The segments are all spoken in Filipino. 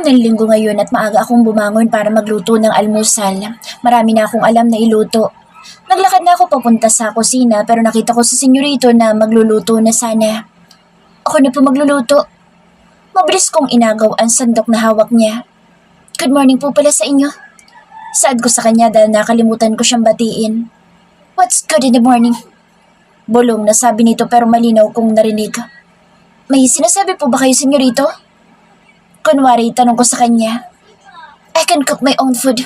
ng linggo ngayon at maaga akong bumangon para magluto ng almusal. Marami na akong alam na iluto. Naglakad na ako papunta sa kusina pero nakita ko si senyorito na magluluto na sana. Ako na po magluluto. Mabilis kong inagaw ang sandok na hawak niya. Good morning po pala sa inyo. Saad ko sa kanya dahil nakalimutan ko siyang batiin. What's good in the morning? Bulong na sabi nito pero malinaw kong narinig. May sinasabi po ba kayo senyorito? Kunwari tanong ko sa kanya. I can cook my own food.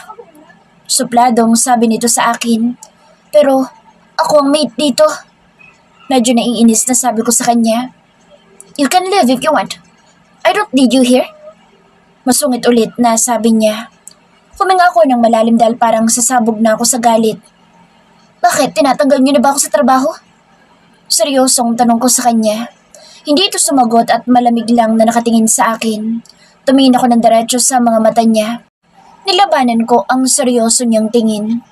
Supladong sabi nito sa akin. Pero ako ang maid dito. Medyo naiinis na sabi ko sa kanya. You can live if you want. I don't need you here. Masungit ulit na sabi niya. Huminga ako ng malalim dahil parang sasabog na ako sa galit. Bakit? Tinatanggal niyo na ba ako sa trabaho? Seryosong tanong ko sa kanya. Hindi ito sumagot at malamig lang na nakatingin sa akin. Tumingin ako ng diretso sa mga mata niya. Nilabanan ko ang seryoso niyang tingin.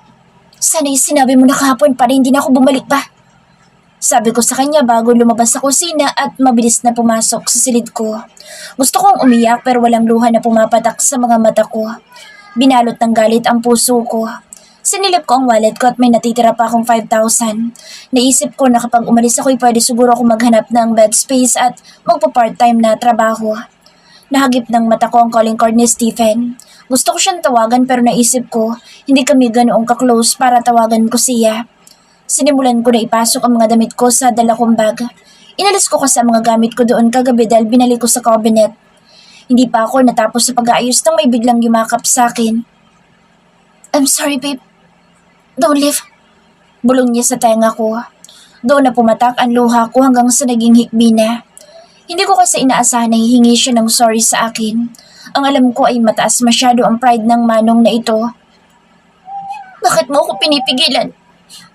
Sana'y sinabi mo na kahapon para hindi na ako bumalik pa. Sabi ko sa kanya bago lumabas sa kusina at mabilis na pumasok sa silid ko. Gusto kong umiyak pero walang luha na pumapatak sa mga mata ko. Binalot ng galit ang puso ko. Sinilip ko ang wallet ko at may natitira pa akong 5,000. Naisip ko na kapag umalis ako'y pwede siguro ako maghanap ng bed space at magpa-part-time na trabaho. Nahagip ng mata ko ang calling card ni Stephen. Gusto ko siyang tawagan pero naisip ko, hindi kami ganoong ka-close para tawagan ko siya. Sinimulan ko na ipasok ang mga damit ko sa dala kong bag. Inalis ko kasi ang mga gamit ko doon kagabi dahil binalik ko sa cabinet. Hindi pa ako natapos sa pag-aayos nang may biglang yumakap sa akin. I'm sorry babe. Don't leave. Bulong niya sa tenga ko. Doon na pumatak ang luha ko hanggang sa naging hikbi na. Hindi ko kasi inaasahan na hihingi siya ng sorry sa akin. Ang alam ko ay mataas masyado ang pride ng manong na ito. Bakit mo ako pinipigilan?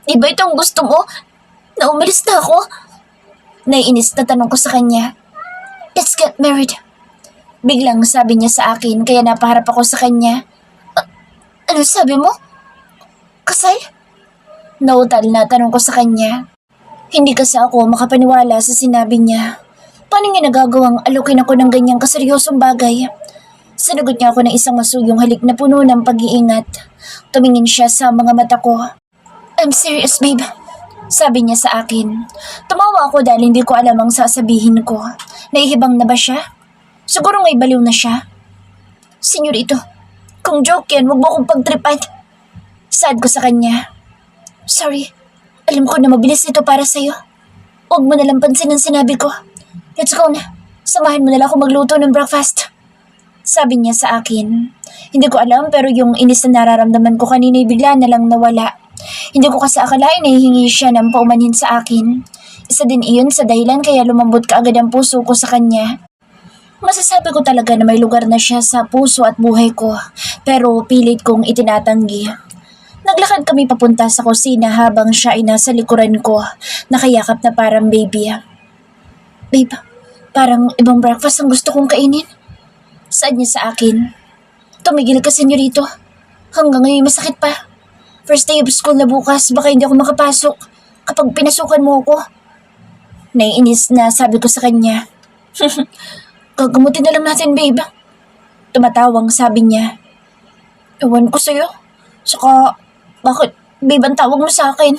Di ba itong gusto mo? Na umalis na ako? Naiinis na tanong ko sa kanya. Let's get married. Biglang sabi niya sa akin kaya napaharap ako sa kanya. Ano sabi mo? Kasal? Nautal na tanong ko sa kanya. Hindi kasi ako makapaniwala sa sinabi niya. Paano niya nagagawang alukin ako ng ganyang kaseryosong bagay? Sinagot niya ako ng isang masuyong halik na puno ng pag-iingat. Tumingin siya sa mga mata ko. I'm serious, babe. Sabi niya sa akin. Tumawa ako dahil hindi ko alam ang sasabihin ko. Naihibang na ba siya? Siguro may baliw na siya. Senyorito, kung joke yan, huwag mo akong pagtripan. Sad ko sa kanya. Sorry, alam ko na mabilis ito para sa'yo. Huwag mo nalang pansin ang sinabi ko. Let's go na. Samahan mo nila ako magluto ng breakfast. Sabi niya sa akin. Hindi ko alam pero yung inis na nararamdaman ko kanina bigla na lang nawala. Hindi ko kasi akalain na hihingi siya ng paumanhin sa akin. Isa din iyon sa dahilan kaya lumambot kaagad ang puso ko sa kanya. Masasabi ko talaga na may lugar na siya sa puso at buhay ko pero pilit kong itinatanggi. Naglakad kami papunta sa kusina habang siya ay nasa likuran ko, nakayakap na parang baby. Babe, parang ibang breakfast ang gusto kong kainin. Saad niya sa akin. Tumigil ka, senyorito. Hanggang ngayon masakit pa. First day of school na bukas, baka hindi ako makapasok kapag pinasukan mo ako. Naiinis na sabi ko sa kanya. Gagamutin na lang natin, babe. Tumatawang sabi niya. Ewan ko sa'yo. Saka, bakit babe ang tawag mo sa akin?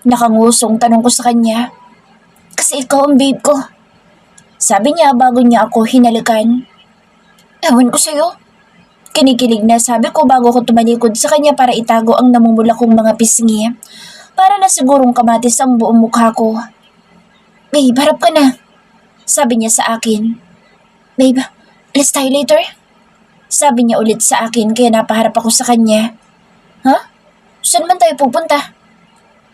Nakangusong tanong ko sa kanya. Kasi ikaw ang babe ko. Sabi niya bago niya ako hinalikan. Ewan ko sa'yo. Kinikilig na sabi ko bago ko tumalikod sa kanya para itago ang namumula kong mga pisngi. Para na sigurong kamatis ang buong mukha ko. Babe, harap ka na. Sabi niya sa akin. Babe, let's tayo later. Sabi niya ulit sa akin kaya napaharap ako sa kanya. Ha? Saan man tayo pupunta?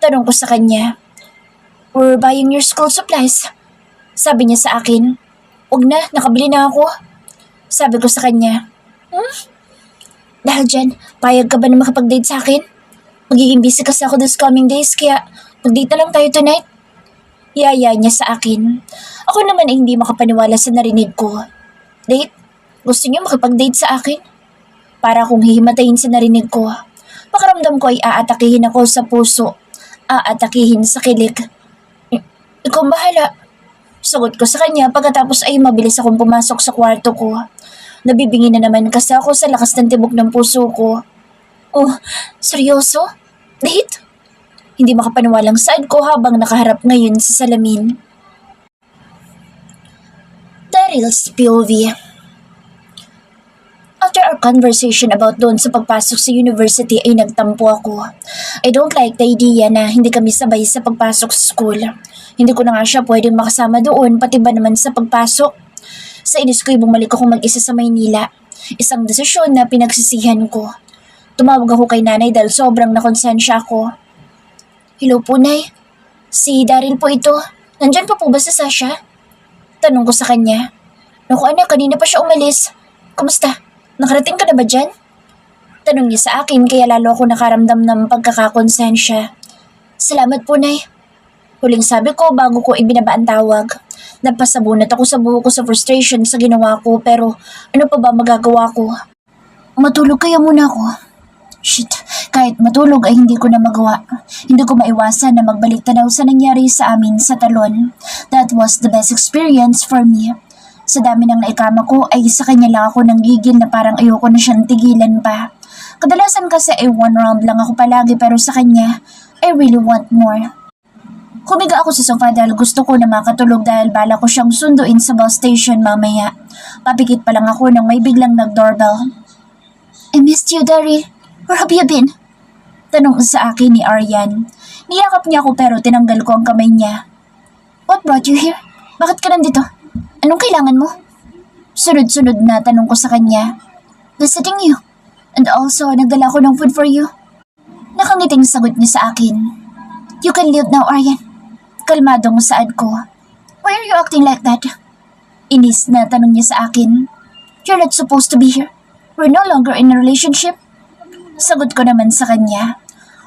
Tanong ko sa kanya. We're buying your school supplies. Sabi niya sa akin. Huwag na, nakabili na ako. Sabi ko sa kanya. Dahil dyan, payag ka ba na makapag-date sa akin? Magiging busy kasi ako this coming days kaya mag-date na lang tayo tonight. Yaya niya sa akin. Ako naman ay hindi makapaniwala sa narinig ko. Date? Gusto niyo makipag-date sa akin? Para akong hihimatayin sa narinig ko. Pakiramdam ko ay aatakihin ako sa puso. Aatakihin sa kilig. Ikaw bahala. Sagot ko sa kanya pagkatapos ay mabilis akong pumasok sa kwarto ko. Nabibingi na naman kasi ako sa lakas ng tibok ng puso ko. Oh, seryoso? Date? Hindi makapaniwalang side ko habang nakaharap ngayon sa salamin. Daryl's POV. After our conversation about doon sa pagpasok sa university ay nagtampo ako. I don't like the idea na hindi kami sabay sa pagpasok sa school. Hindi ko na nga siya pwedeng makasama doon pati ba naman sa pagpasok. Sa inis ko'y bumalik ako mag-isa sa Maynila. Isang desisyon na pinagsisihan ko. Tumawag ako kay nanay dahil sobrang nakonsensya ako. Hello po, Nay. Si Daryl po ito. Nandyan pa po ba si Sasha? Tanong ko sa kanya. Naku anak, kanina pa siya umalis. Kumusta? Nakarating ka na ba dyan? Tanong niya sa akin kaya lalo ako nakaramdam ng pagkakakonsensya. Salamat po, Nay. Huling sabi ko bago ko ibinaba ang tawag. Napasabunat ako sa buho ko sa frustration sa ginawa ko pero ano pa ba magagawa ko? Matulog kaya muna ako. Shit, kahit matulog ay hindi ko na magawa. Hindi ko maiwasan na magbalik tanaw sa nangyari sa amin sa talon. That was the best experience for me. Sa dami ng naikama ko ay sa kanya lang ako nanggigil na parang ayoko na siyang tigilan pa. Kadalasan kasi ay one round lang ako palagi pero sa kanya, I really want more. Humiga ako sa sofa dahil gusto ko na makatulog dahil bala ko siyang sunduin sa bus station mamaya. Papikit pa lang ako nang may biglang nag-doorbell. I missed you, Daryl. Where have you been? Tanong sa akin ni Aryan. Niyakap niya ako pero tinanggal ko ang kamay niya. What brought you here? Bakit ka nandito? Anong kailangan mo? Sunod-sunod na tanong ko sa kanya. Visiting you. And also, nagdala ko ng food for you. Nakangiting sagot niya sa akin. You can leave now, Aryan. Kalmadong saad ko. Why are you acting like that? Inis na tanong niya sa akin. You're not supposed to be here. We're no longer in a relationship. Sagot ko naman sa kanya.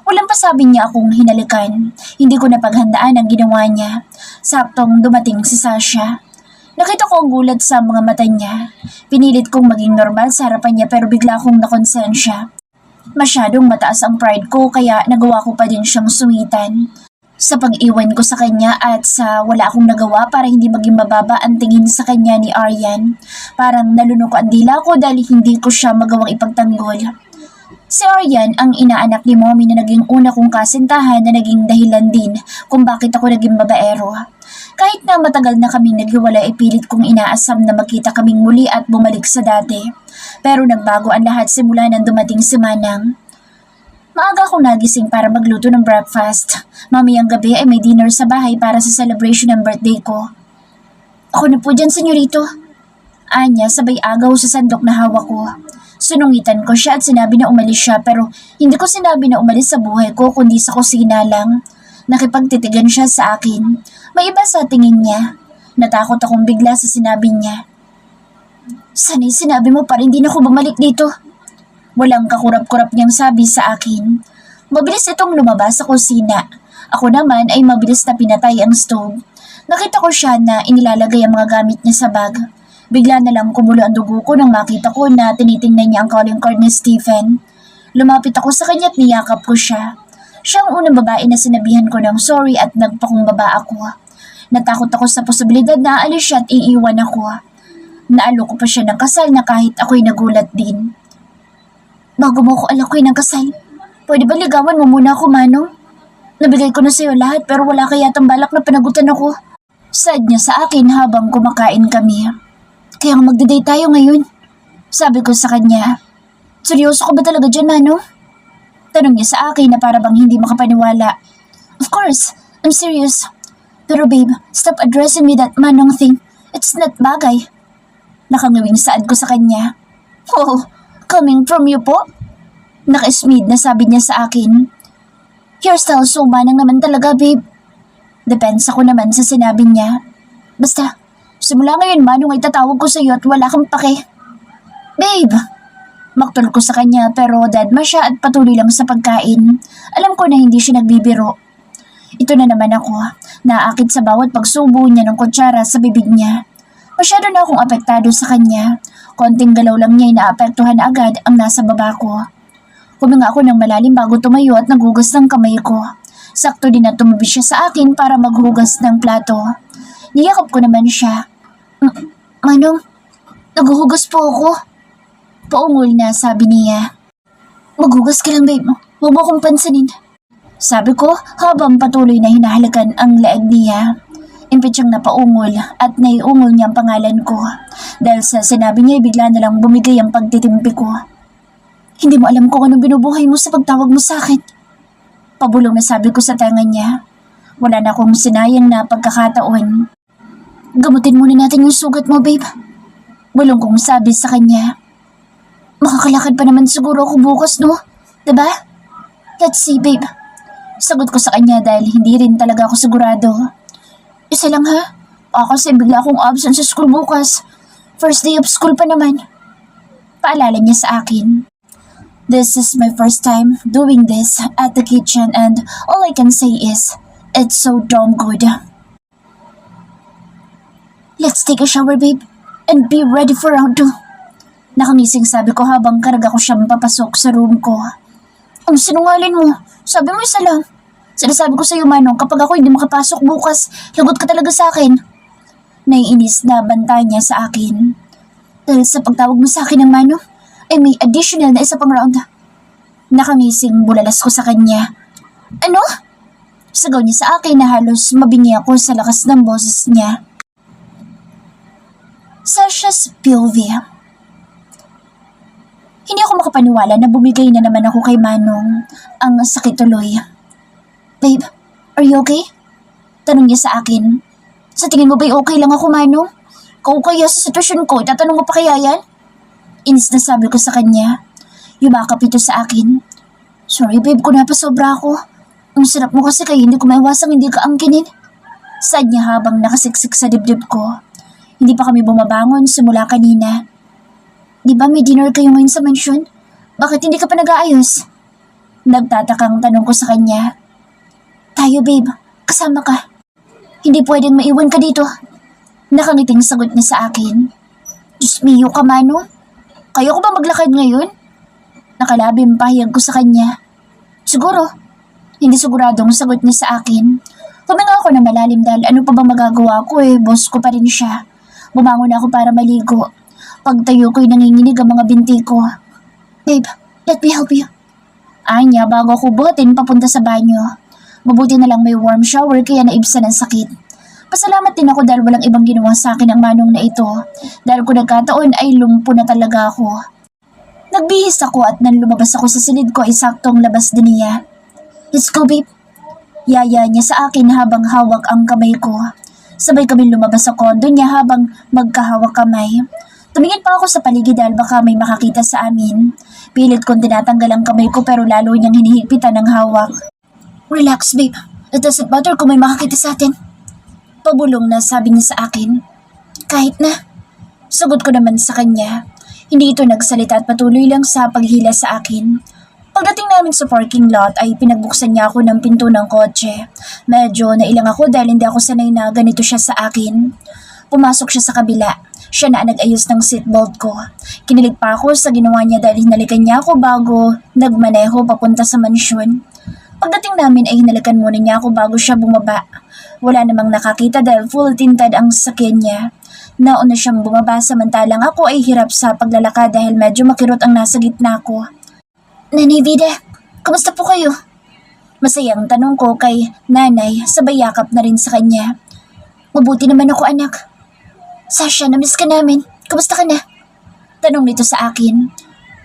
Walang pasabi niya akong hinalikan. Hindi ko napaghandaan ang ginawa niya. Saktong dumating si Sasha. Nakita ko ang gulat sa mga mata niya. Pinilit kong maging normal sa harapan niya pero bigla akong nakonsensya. Masyadong mataas ang pride ko kaya nagawa ko pa din siyang suwitan. Sa pag-iwan ko sa kanya at sa wala akong nagawa para hindi maging mababa ang tingin sa kanya ni Aryan. Parang nalunok ang dila ko dahil hindi ko siya magawang ipagtanggol. Si Aryan ang inaanak ni Mommy na naging una kong kasintahan na naging dahilan din kung bakit ako naging babaero. Kahit na matagal na kaming naghiwalay ay pilit kong inaasam na magkita kaming muli at bumalik sa dati. Pero nagbago ang lahat simula nang dumating si Manang. Maaga akong nagising para magluto ng breakfast. Mamayang gabi ay may dinner sa bahay para sa celebration ng birthday ko. Ako na po dyan, senyorito. Anya sabay agaw sa sandok na hawak ko. Sunungitan ko siya at sinabi na umalis siya pero hindi ko sinabi na umalis sa buhay ko kundi sa kusina lang. Nakipagtitigan siya sa akin. May iba sa tingin niya. Natakot akong bigla sa sinabi niya. Sana'y sinabi mo para hindi na ako bumalik dito. Walang kakurap-kurap niyang sabi sa akin. Mabilis itong lumabas sa kusina. Ako naman ay mabilis na pinatay ang stove. Nakita ko siya na inilalagay ang mga gamit niya sa bag. Bigla na lang kumulo ang dugo ko nang makita ko na tinitingnan niya ang calling card ni Stephen. Lumapit ako sa kanya at niyakap ko siya. Siya ang unang babae na sinabihan ko ng sorry at nagpakumbaba ako. Natakot ako sa posibilidad na aalis siya at iiwan ako. Naalo ko pa siya ng kasal na kahit ako'y nagulat din. Bago mo ako alakoy ng kasal, pwede ba ligawan mo muna ako, Manong? Nabigay ko na sa'yo lahat pero wala ka yatang balak na panagutan ako. Sad niya sa akin habang kumakain kami. Kaya magde-date tayo ngayon. Sabi ko sa kanya, seryoso ka ba talaga dyan, Manong? Tanong niya sa akin na para bang hindi makapaniwala. Of course, I'm serious. Pero babe, stop addressing me that Manong thing. It's not bagay. Nakangawing saad ko sa kanya. Oh, coming from you po? Naka-smid na sabi niya sa akin. Your style so manang naman talaga, babe. Depends ako naman sa sinabi niya. Basta, simula ngayon Manong ay tatawag ko sa iyo at wala kang pake. Babe! Maktol ko sa kanya pero dadma siya at patuloy lang sa pagkain. Alam ko na hindi siya nagbibiro. Ito na naman ako, naakit sa bawat pagsubo niya ng kutsara sa bibig niya. Masyado na akong apektado sa kanya. Konting galaw lang niya ay naapektuhan agad ang nasa baba ko. Huminga ako ng malalim bago tumayo at naghugas ng kamay ko. Sakto din na tumabi siya sa akin para maghugas ng plato. Niyakap ko naman siya. Manong, Naghuhugas po ako. Paungol na sabi niya. Maghugas ka lang, babe. Huwag mo akong pansinin. Sabi ko habang patuloy na hinahalakan ang leeg niya. Impit siyang napaungol at naiungol niya ang pangalan ko. Dahil sa sinabi niya, bigla na lang bumigay ang pagtitimpi ko. Hindi mo alam kung anong binubuhay mo sa pagtawag mo sa akin. Pabulong na sabi ko sa tenga niya. Wala na akong sinayang na pagkakataon. Gamutin muna natin yung sugat mo, babe. Bulong kong sabi sa kanya. Makakalakad pa naman siguro ako bukas, no? Diba? Let's see, babe. Sagot ko sa kanya dahil hindi rin talaga ako sigurado. Isa lang ha? Kasi bigla akong absent sa school bukas. First day of school pa naman. Paalala niya sa akin. This is my first time doing this at the kitchen and all I can say is, it's so damn good. Let's take a shower, babe, and be ready for round 2. Nakangising sabi ko habang karga ko siyang papasok sa room ko. Ang sinungaling mo. Sabi mo isa lang. Sinasabi ko sa iyo, Manong, kapag ako hindi makapasok bukas, lagot ka talaga sa akin. Naiinis na banta niya sa akin. Dahil sa pagtawag mo sa akin ng Manong, ay may additional na isa pang round. Nakangising bulalas ko sa kanya. Ano? Sagaw niya sa akin na halos mabingi ako sa lakas ng boses niya. Sasha's Pilvia. Hindi ako makapaniwala na bumigay na naman ako kay Manong. Ang sakit tuloy. Babe, are you okay? Tanong niya sa akin. Sa tingin mo ba'y okay lang ako, Manong? Kung kaya sa sitwasyon ko, itatanong mo pa kaya yan? Inis na sabi ko sa kanya. Yumakap ito sa akin. Sorry babe, kung napasobra ako. Ang sarap mo kasi kaya hindi ko maiwasang hindi ka angkinin. Sad niya habang nakasiksik sa dibdib ko. Hindi pa kami bumabangon simula kanina. Di ba may dinner kayo ngayon sa mansyon? Bakit hindi ka pa nag-aayos? Nagtatakang tanong ko sa kanya. Tayo babe, kasama ka. Hindi pwedeng maiwan ka dito. Nakangiting sagot niya sa akin. Diyos miyo ka, Mano. Kaya ko ba maglakad ngayon? Nakalabing pahiyag ko sa kanya. Siguro. Hindi siguradong sagot niya sa akin. Huminga ako na malalim dahil ano pa ba magagawa ko boss ko pa rin siya. Bumangon ako para maligo. Pagtayo ko'y nanginginig ang mga binti ko. Babe, let me help you. Anya bago ako buhatin papunta sa banyo. Mabuti na lang may warm shower kaya naibsan ang sakit. Pasalamat din ako dahil walang ibang ginawa sa akin ang Manong na ito. Dahil kung nagkataon ay lumpo na talaga ako. Nagbihis ako at nang lumabas ako sa silid ko ay saktong labas din niya. Let's go babe. Yaya niya sa akin habang hawak ang kamay ko. Sabay kami lumabas sa kondo niya habang magkahawak kamay. Tumingin pa ako sa paligid dahil baka may makakita sa amin. Pilit kong tinatanggal ang kamay ko pero lalo niyang hinihigpitan ng hawak. Relax babe, it doesn't matter kung may makakita sa atin. Pabulong na sabi niya sa akin. Kahit na. Sagot ko naman sa kanya. Hindi ito nagsalita at patuloy lang sa paghila sa akin. Pagdating namin sa parking lot ay pinagbuksan niya ako ng pinto ng kotse. Medyo nailang ako dahil hindi ako sanay na ganito siya sa akin. Pumasok siya sa kabila. Siya na nag-ayos ng seatbelt ko. Kinilig pa ako sa ginawa niya dahil hinalikan niya ako bago nagmaneho papunta sa mansyon. Pagdating namin ay hinalikan muna niya ako bago siya bumaba. Wala namang nakakita dahil full tinted ang sasakyan niya. Nauna siyang bumaba samantalang ako ay hirap sa paglalakad dahil medyo makirot ang nasa gitna ko. Nanay Vida, kamusta po kayo? Masayang tanong ko kay nanay sabay yakap na rin sa kanya. Mabuti naman ako anak. Sasha, namiss ka namin. Kamusta ka na? Tanong nito sa akin.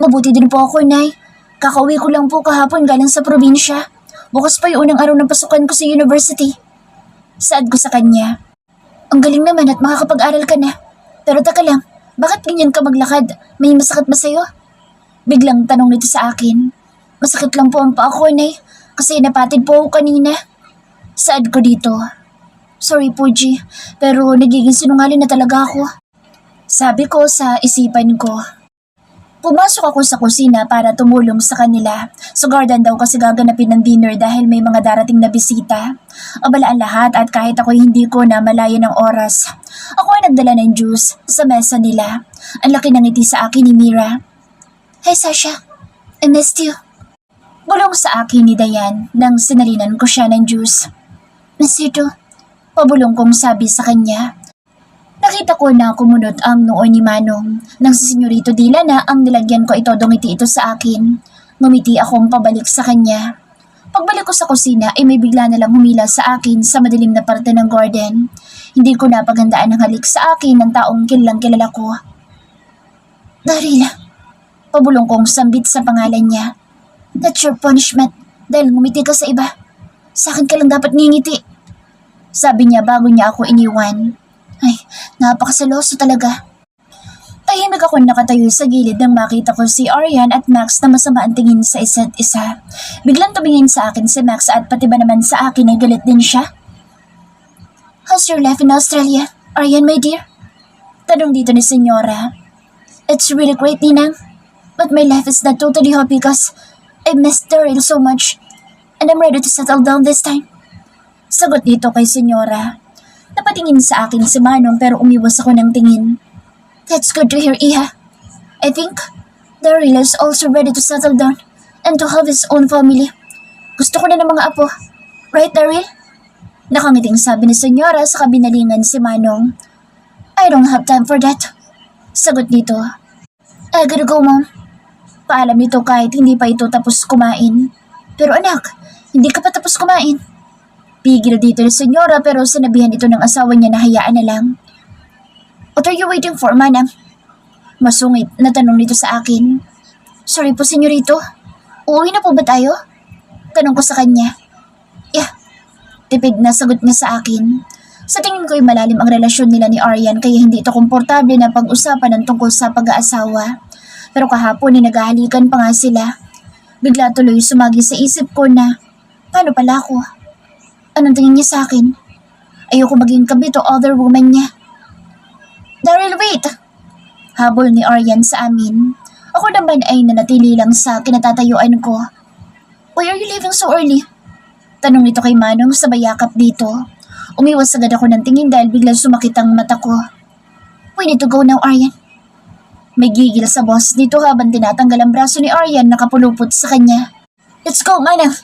Mabuti din po ako, Nay. Kakauwi ko lang po kahapon galing sa probinsya. Bukas pa yung unang araw ng pasukan ko sa university. Saad ko sa kanya. Ang galing naman at makakapag-aral ka na. Pero taka lang, bakit ganyan ka maglakad? May masakit ba sa'yo? Biglang tanong nito sa akin. Masakit lang po ang paa ko, Nay. Kasi napatid po ako kanina. Saad ko dito. Sorry po, G. Pero nagiging sinungaling na talaga ako. Sabi ko sa isipan ko. Pumasok ako sa kusina para tumulong sa kanila. Sa garden daw kasi gaganapin ng dinner dahil may mga darating na bisita. Abala ang lahat at kahit ako'y hindi ko na malaya ng oras. Ako ay nagdala ng juice sa mesa nila. Ang laki ng ngiti sa akin ni Mira. Hi Sasha, I missed you. Bulong sa akin ni Dayan nang sinalinan ko siya ng juice. Miss you too. Pabulong kong sabi sa kanya. Nakita ko na kumunot ang noo ni Manong nang si Senyorito Dila na ang nilagyan ko ito ngiti ito sa akin. Ngumiti akong pabalik sa kanya. Pagbalik ko sa kusina ay may bigla na lang humila sa akin sa madilim na parte ng garden. Hindi ko napaghandaan ang halik sa akin ng taong kilalang kilala ko. Darila, pabulong kong sambit sa pangalan niya. That's your punishment dahil ngumiti ka sa iba. Sa akin ka lang dapat ngingiti. Sabi niya bago niya ako iniwan. Ay, napakasaloso talaga. Tahimik ako nakatayo sa gilid nang makita ko si Arian at Max na masama ang tingin sa isa't isa. Biglang tumingin sa akin si Max at pati ba naman sa akin ay galit din siya. How's your life in Australia, Arian my dear? Tanong dito ni Senyora. It's really great, Ninang. But my life is not totally happy because I missed Daryl so much and I'm ready to settle down this time. Sagot dito kay Senyora. Napatingin sa akin si Manong pero umiwas ako ng tingin. That's good to hear, Iha. I think Daryl is also ready to settle down and to have his own family. Gusto ko na ng mga apo. Right, Daryl? Nakangiting sabi ni Senyora sa kabinalingan si Manong. I don't have time for that. Sagot nito. I gotta go, Mom. Paalam nito kahit hindi pa ito tapos kumain. Pero anak, hindi ka pa tapos kumain. Pigil dito ni Senyora pero sinabihan ito ng asawa niya na hayaan na lang. What are you waiting for, Manang? Masungit na tanong nito sa akin. Sorry po, Senyorito. Uuwi na po ba tayo? Tanong ko sa kanya. Yeah, tipid na sagot niya sa akin. Sa tingin ko'y malalim ang relasyon nila ni Arian kaya hindi ito komportable na pag-usapan ng tungkol sa pag-aasawa. Pero kahapon ay naghahalikan pa nga sila. Bigla tuloy sumagi sa isip ko na, paano pala ako? Anong tingin niya sa akin? Ayoko maging kabit o other woman niya. Daryl, wait! Habol ni Arian sa amin. Ako naman ay nanatili lang sa kinatatayuan ko. Why are you leaving so early? Tanong nito kay Manong sa bayakap dito. Umiwas agad ako ng tingin dahil biglang sumakit ang mata ko. We need to go now, Arian. May gigil sa boss dito habang tinatanggal ang braso ni Arian na kapulupot sa kanya. Let's go, Manang!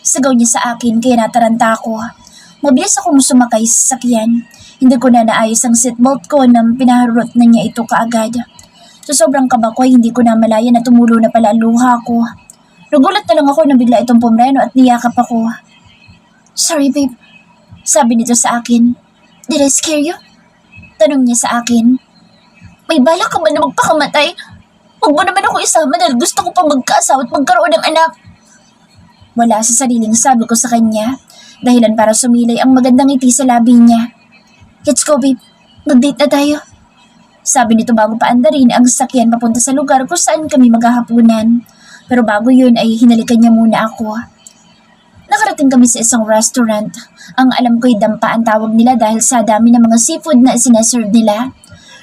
Sagaw niya sa akin kaya nataranta ako. Mabilis akong sumakay sa sakyan. Hindi ko na naayos ang seatbelt ko nang pinaharot na niya ito kaagad. Sa sobrang kaba ko ay hindi ko na malaya na tumulo na pala ang luha ko. Nagulat na lang ako nang bigla itong pumreno at niyakap ako. Sorry babe, sabi nito sa akin. Did I scare you? Tanong niya sa akin. May balak ka ba na magpakamatay? Huwag mo naman ako isama dahil gusto ko pa magkaasawa at magkaroon ng anak. Wala sa sariling sabi ko sa kanya, dahilan para sumilay ang magandang ngiti sa labi niya. Let's go, babe. Mag-date na tayo. Sabi nito bago paandarin ang sasakyan papunta sa lugar kung saan kami maghahapunan. Pero bago yun ay hinalikan niya muna ako. Nakarating kami sa isang restaurant. Ang alam ko'y dampa ang tawag nila dahil sa dami ng mga seafood na sinaserve nila.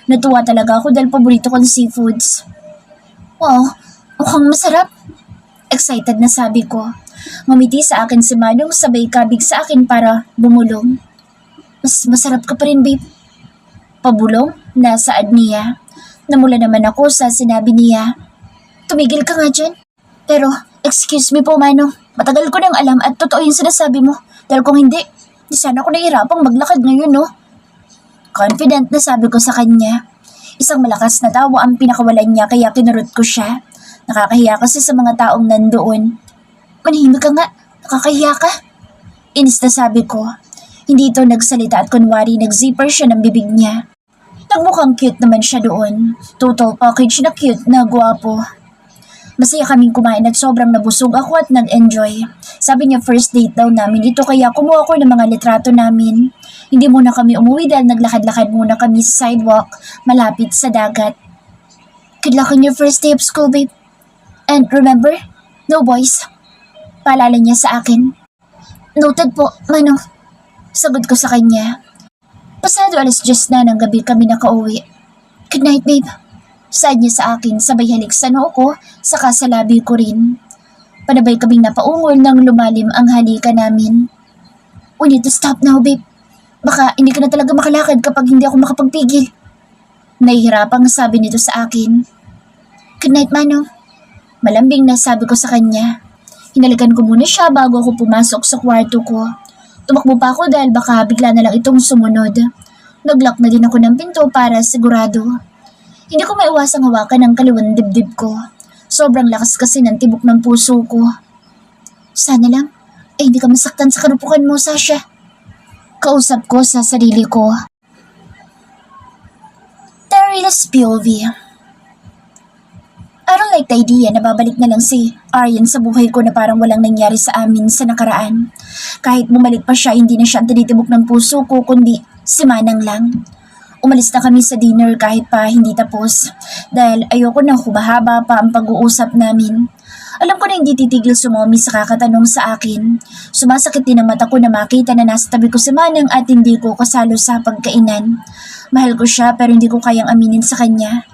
Natuwa talaga ako dahil paborito ko ng seafoods. Wow, mukhang masarap. Excited na sabi ko. Ngumiti sa akin si Manong sabay kabig sa akin para bumulong. Mas masarap ka pa rin, babe. Pabulong? Nasaad niya. Namula naman ako sa sinabi niya. Tumigil ka nga dyan. Pero, excuse me po, Manong. Matagal ko nang alam at totoo yung sinasabi mo. Dahil kung hindi, di sana ako nahihirapang maglakad ngayon, no? Confident na sabi ko sa kanya. Isang malakas na tawa ang pinakawalan niya kaya kinurot ko siya. Nakakahiya kasi sa mga taong nandoon. Manahimik ka nga, nakakahiya ka. Inis na sabi ko. Hindi ito nagsalita at kunwari nag-zipper siya ng bibig niya. Nagmukhang cute naman siya doon. Total package na cute na gwapo. Masaya kaming kumain at sobrang nabusog ako at nag-enjoy. Sabi niya first date daw namin ito kaya kumuha ko ng mga litrato namin. Hindi muna kami umuwi dahil naglakad-lakad muna kami sa sidewalk malapit sa dagat. Good luck on your first day of school, babe. And remember, no boys. Paalala niya sa akin. Noted po, Manong. Sagot ko sa kanya. Pasado 10:00 na ng gabi kami nakauwi. Good night, babe. Saad niya sa akin sabay halik sa noo ko saka sa labi ko rin. Panabay kaming napaungol nang lumalim ang halika namin. We need to stop now, babe. Baka hindi ka na talaga makalakad kapag hindi ako makapagpigil. Nahihirapang sabi nito sa akin. Good night, Manong. Malambing na sabi ko sa kanya. Hinalikan ko muna siya bago ako pumasok sa kwarto ko. Tumakbo pa ako dahil baka bigla na lang itong sumunod. Naglock na din ako ng pinto para sigurado. Hindi ko maiwasang hawakan ang kaliwang dibdib ko. Sobrang lakas kasi ng tibok ng puso ko. Sana lang, hindi ka masaktan sa karupukan mo, Sasha. Kausap ko sa sarili ko. Darius POV. I don't like the idea na babalik na lang si Aryan sa buhay ko na parang walang nangyari sa amin sa nakaraan. Kahit bumalik pa siya, hindi na siya ang tinitibok ng puso ko, kundi si Manang lang. Umalis na kami sa dinner kahit pa hindi tapos dahil ayoko na humahaba pa ang pag-uusap namin. Alam ko na hindi titigil sumomi sa kakatanong sa akin. Sumasakit din ang mata ko na makita na nasa tabi ko si Manang at hindi ko kasalo sa pagkainan. Mahal ko siya pero hindi ko kayang aminin sa kanya.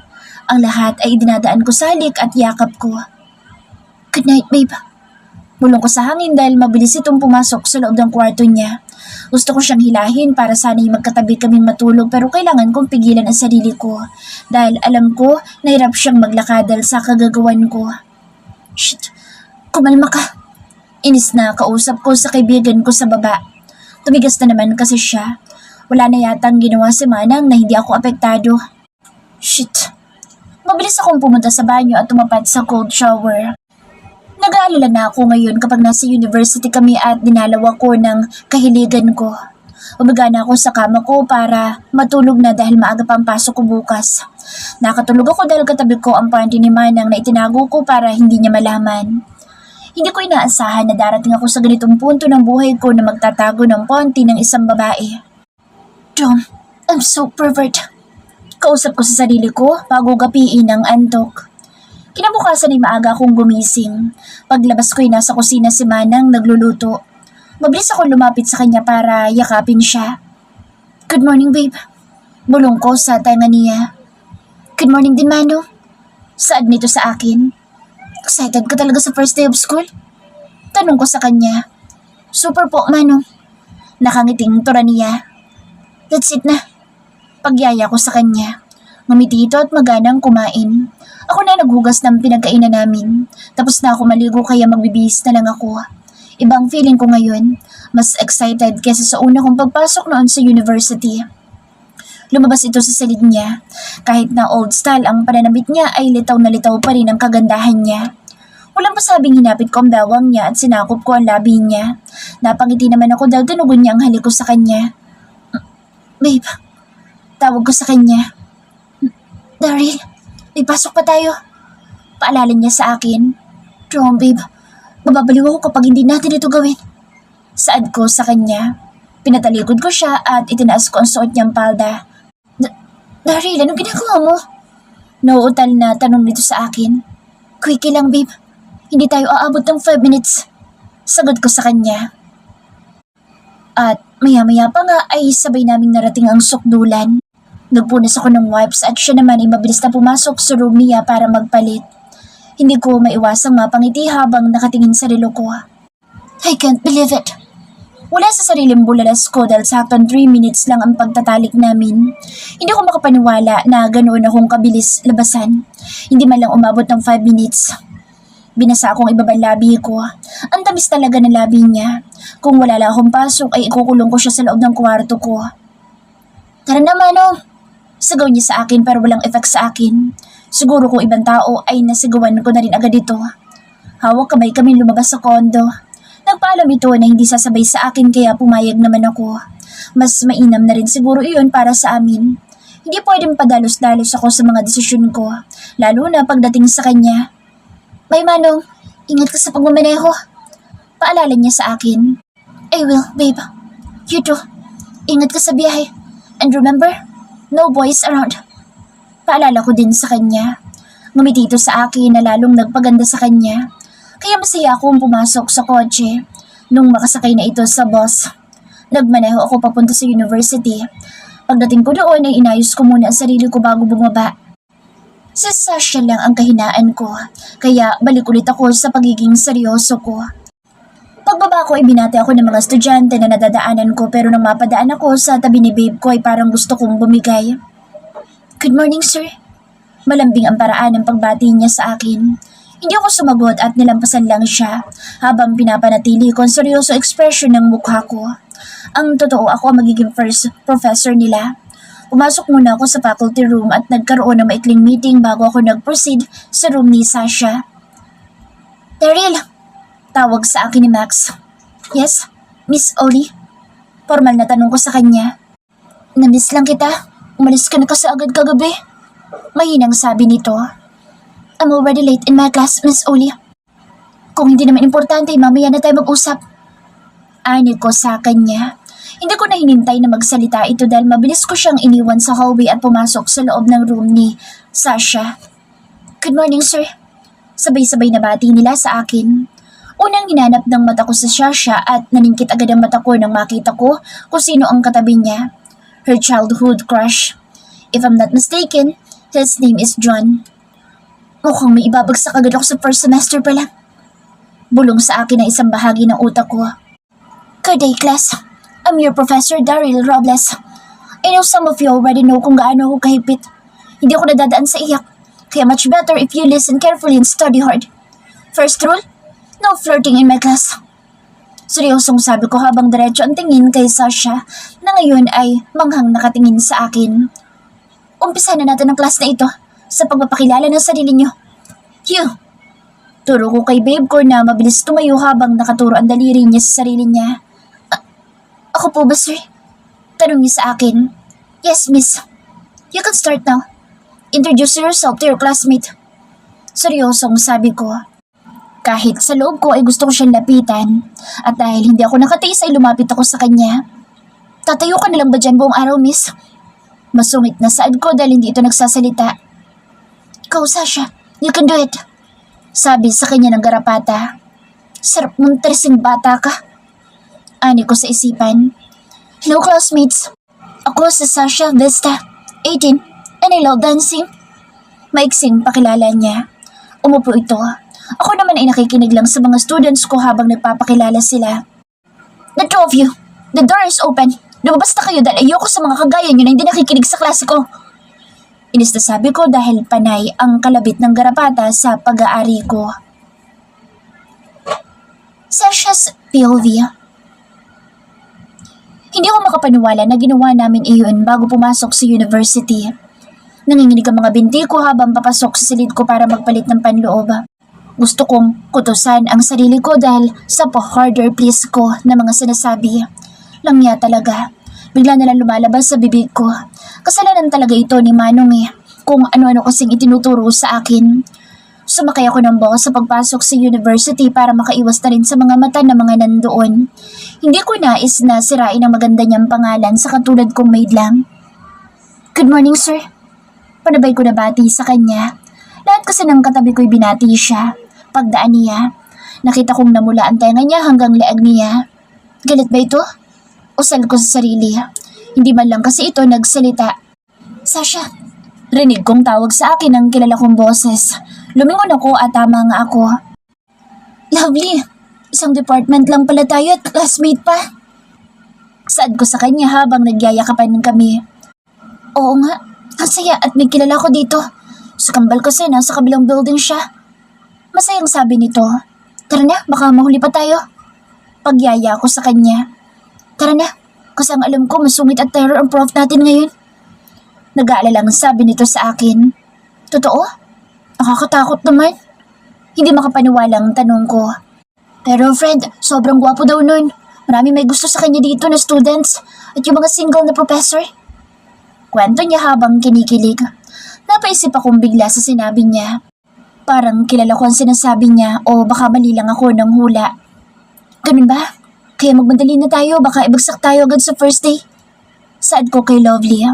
Ang lahat ay dinadaan ko sa halik at yakap ko. Good night, babe. Bulong ko sa hangin dahil mabilis itong pumasok sa loob ng kwarto niya. Gusto ko siyang hilahin para sana'y magkatabi kaming matulog pero kailangan kong pigilan ang sarili ko dahil alam ko na hirap siyang maglakad dahil sa kagagawan ko. Shit, kumalma ka. Inis na kausap ko sa kaibigan ko sa baba. Tumigas na naman kasi siya. Wala na yatang ginawa si Manang na hindi ako apektado. Shit. Mabilis akong pumunta sa banyo at tumapat sa cold shower. Nag-aalala na ako ngayon kapag nasa university kami at dinalaw ako ng kahiligan ko. Umaga na ako sa kama ko para matulog na dahil maaga pa ang pasok ko bukas. Nakatulog ako dahil katabi ko ang panty ni Manang na itinago ko para hindi niya malaman. Hindi ko inaasahan na darating ako sa ganitong punto ng buhay ko na magtatago ng panty ng isang babae. Dom, I'm so pervert. Kausap ko sa sarili ko bago gapiin ang antok. Kinabukasan ay maaga akong gumising. Paglabas ko ay nasa kusina si Manang nagluluto. Mabilis ako lumapit sa kanya para yakapin siya. Good morning, babe. Bulong ko sa tenga niya. Good morning din, Mano. Saad nito sa akin. Excited ka talaga sa first day of school? Tanong ko sa kanya. Super po, Mano. Nakangiting tura niya. That's it na. Pagyaya ko sa kanya. Ngumiti ito at maganang kumain. Ako na naghugas ng pinagkainan namin. Tapos na ako maligo kaya magbibihis na lang ako. Ibang feeling ko ngayon. Mas excited kaysa sa una kong pagpasok noon sa university. Lumabas ito sa silid niya. Kahit na old style ang pananamit niya ay litaw na litaw pa rin ang kagandahan niya. Walang pasabing hinapit ko ang bawang niya at sinakop ko ang labi niya. Napangiti naman ako dahil tinugon niya ang halik ko sa kanya. Babe, tawag ko sa kanya. Daryl, may pasok pa tayo. Paalala niya sa akin. John, babe, mababaliw ako kapag hindi natin ito gawin. Saad ko sa kanya. Pinatalikod ko siya at itinaas ko ang suot niyang palda. Daryl, anong ginagawa mo? Nauutal na tanong nito sa akin. Quickie lang, babe. Hindi tayo aabot ng 5 minutes. Sagot ko sa kanya. At maya-maya pa nga ay sabay naming narating ang sukdulan. Nagpunas ako ng wipes at siya naman ay mabilis na pumasok sa room niya para magpalit. Hindi ko maiwasang mapangiti habang nakatingin sa relo ko. I can't believe it. Wala sa sariling bulalas ko dahil saktong 3 minutes lang ang pagtatalik namin. Hindi ko makapaniwala na ganoon akong kabilis labasan. Hindi man lang umabot ng 5 minutes. Binasa akong ibabang labi ko. Ang tamis talaga ng labi niya. Kung wala lang akong pasok ay ikukulong ko siya sa loob ng kwarto ko. Tara na, Mano. Sigaw niya sa akin pero walang effect sa akin. Siguro kung ibang tao ay nasigawan ko na rin agad ito. Hawak kamay kami lumabas sa kondo. Nagpaalam ito na hindi sasabay sa akin kaya pumayag naman ako. Mas mainam na rin siguro iyon para sa amin. Hindi pwedeng padalos-dalos ako sa mga desisyon ko, lalo na pagdating sa kanya. Bye, Manong. Ingat ka sa pagmamaneho. Paalala niya sa akin. I will, babe. You too. Ingat ka sa biyahe. And remember, no boys around. Paalala ko din sa kanya. Ngumiti ito sa akin na lalong nagpaganda sa kanya. Kaya masaya akong pumasok sa kotse. Nung makasakay na ito sa bus, nagmaneho ako papunta sa university. Pagdating ko doon ay inayos ko muna ang sarili ko bago bumaba. Si Sasha lang ang kahinaan ko, kaya balik ulit ako sa pagiging seryoso ko. Pagbaba ko ay binati ako ng mga estudyante na nadadaanan ko pero nang mapadaan ako sa tabi ni babe ko ay parang gusto kong bumigay. Good morning, sir. Malambing ang paraan ng pagbati niya sa akin. Hindi ako sumagot at nilampasan lang siya habang pinapanatili ko ang seryoso ekspresyon ng mukha ko. Ang totoo ako ang magiging first professor nila. Pumasok muna ako sa faculty room at nagkaroon ng maikling meeting bago ako nag-proceed sa room ni Sasha. Daryl, tawag sa akin ni Max. Yes, Miss Oli. Formal na tanong ko sa kanya. Namiss lang kita. Umalis ka na kasi agad kagabi. Mahinang sabi nito. I'm already late in my class, Miss Oli. Kung hindi naman importante, mamaya na tayo mag-usap. Ani ko sa kanya. Hindi ko na hinintay na magsalita ito dahil mabilis ko siyang iniwan sa hallway at pumasok sa loob ng room ni Sasha. Good morning, sir. Sabay-sabay na bati nila sa akin. Unang hinanap ng mata ko sa Sasha at naningkit agad ang mata ko nang makita ko kung sino ang katabi niya. Her childhood crush. If I'm not mistaken, his name is John. Mukhang may ibabagsak agad ako sa first semester pa lang. Bulong sa akin ang isang bahagi ng utak ko. Good day, class. I'm your Professor Daryl Robles. I know some of you already know kung gaano ako kahipit. Hindi ako nadadaan sa iyak, kaya much better if you listen carefully and study hard. First rule, no flirting in my class. Seryosong sabi ko habang diretso ang tingin kay Sasha na ngayon ay manghang nakatingin sa akin. Umpisa na natin ang class na ito sa pagpapakilala ng sarili niyo. You! Turo ko kay babe ko na mabilis tumayo habang nakaturo ang daliri niya sa sarili niya. Ako po ba, sir? Tanong niya sa akin. Yes, miss. You can start now. Introduce yourself to your classmate. Seryosong sabi ko. Kahit sa loob ko ay gusto ko siyang lapitan. At dahil hindi ako nakatiis ay lumapit ako sa kanya. Tatayo ka na lang ba dyan buong araw, miss? Masungit na saad ko dahil hindi ito nagsasalita. Ikaw, Sasha, you can do it. Sabi sa kanya ng garapata. Sarap mong tersing bata ka. Ani ko sa isipan. Hello, classmates. Ako si Sasha Vesta, 18, and I love dancing. Maiksing pakilala niya. Umupo ito. Ako naman ay nakikinig lang sa mga students ko habang nagpapakilala sila. The two of you, the door is open. Lumabas na kayo dahil ayoko sa mga kagaya niyo na hindi nakikinig sa klase ko. Inis na sabi ko dahil panay ang kalabit ng garapata sa pag-aari ko. Sasha's POV. Hindi ako makapaniwala na ginawa namin iyon bago pumasok sa university. Nanginginig ang mga binti ko habang papasok sa silid ko para magpalit ng panloob. Gusto kong kutusan ang sarili ko dahil sa pa-harder please ko na mga sinasabi. Langya talaga. Bigla na lang lumalabas sa bibig ko. Kasalanan talaga ito ni Manong kung ano-ano kasing itinuturo sa akin. Sumakay ako ng bus sa pagpasok sa university para makaiwas na rin sa mga mata ng mga nandoon. Hindi ko nais na sirain ang maganda niyang pangalan sa katulad kong maid lang. Good morning, sir. Panabay ko na bati sa kanya. Lahat kasi ng katabi ko'y binati siya. Pagdaan niya, nakita kong namula ang tenga niya hanggang leeg niya. Galit ba ito? Usal ko sa sarili. Hindi man lang kasi ito nagsalita. Sasha, rinig kong tawag sa akin ang kilala kong boses. Lumingon ako at tama nga ako. Lovely, isang department lang pala tayo at classmate pa. Saad ko sa kanya habang nagyayakapan kami. Oo nga, ang saya at may kilala ko dito. Sa kambal kasi nasa kabilang building siya. Masayang sabi nito. Tara na, baka mahuli pa tayo. Pagyaya ko sa kanya. Tara na, kasi ang alam ko masungit at terror ang prof natin ngayon. Nag-aalalang sabi nito sa akin. Totoo? Nakakatakot naman. Hindi makapaniwalang tanong ko. Pero friend, sobrang gwapo daw nun. Marami may gusto sa kanya dito na students at yung mga single na professor. Kwento niya habang kinikilig. Napaisip akong bigla sa sinabi niya. Parang kilala ko ang sinasabi niya o baka mali lang ako ng hula. Ganun ba? Kaya magmadali na tayo, baka ibagsak tayo agad sa first day. Saad ko kay Lovely.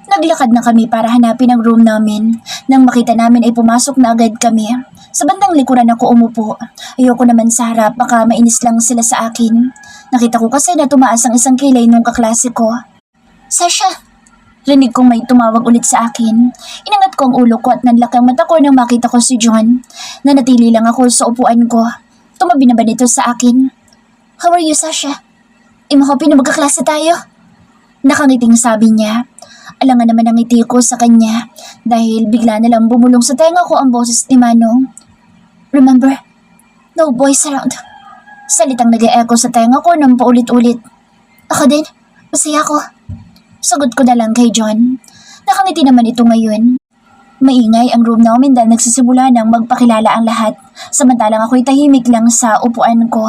Naglakad na kami para hanapin ang room namin. Nang makita namin ay pumasok na agad kami. Sa bandang likuran ako umupo. Ayoko naman sa harap, baka mainis lang sila sa akin. Nakita ko kasi na tumaas ang isang kilay nung kaklase ko. Sasha! Rinig kong may tumawag ulit sa akin. Inangat ko ang ulo ko at nanlaki ang mata ko nang makita ko si John. Nanatili lang ako sa upuan ko. Tumabi na ba nito sa akin? How are you, Sasha? Imahopi na magkaklase tayo. Nakangiting sabi niya. Alangan naman ang ngiti ko sa kanya dahil bigla na lang bumulong sa tenga ko ang boses ni Manong. Remember, no boys around. Salitang nag-e-echo sa tenga ko ng paulit-ulit. Ako din, masaya ko. Sagot ko na lang kay John. Nakangiti naman ito ngayon. Maingay ang room namin dahil nagsisimula ng magpakilala ang lahat, samantalang ako'y tahimik lang sa upuan ko.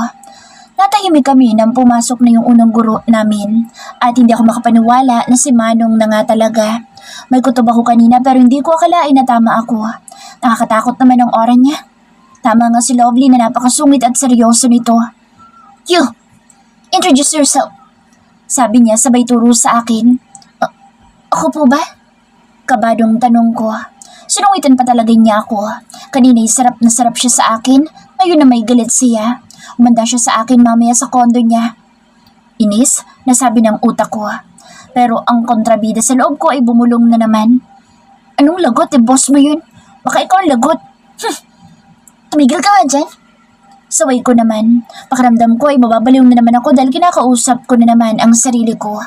Natahimik kami nang pumasok na yung unang guro namin at hindi ako makapaniwala na si Manong na nga talaga. May kutob ako kanina pero hindi ko akalain na tama ako. Nakakatakot naman ang aura niya. Tama nga si Lovely na napakasungit at seryoso nito. You, introduce yourself. Sabi niya sabay turo sa akin. Ako po ba? Kabadong tanong ko. Sinungitan pa talaga niya ako. Kanina sarap na sarap siya sa akin, ngayon na may galit siya. Umanda siya sa akin mamaya sa kondo niya. Inis, nasabi ng utak ko. Pero ang kontrabida sa loob ko ay bumulong na naman. Anong lagot boss mo yun? Baka ikaw ang lagot. Tumigil ka nga dyan. Saway ko naman. Pakiramdam ko ay mababaliw na naman ako dahil kinakausap ko na naman ang sarili ko.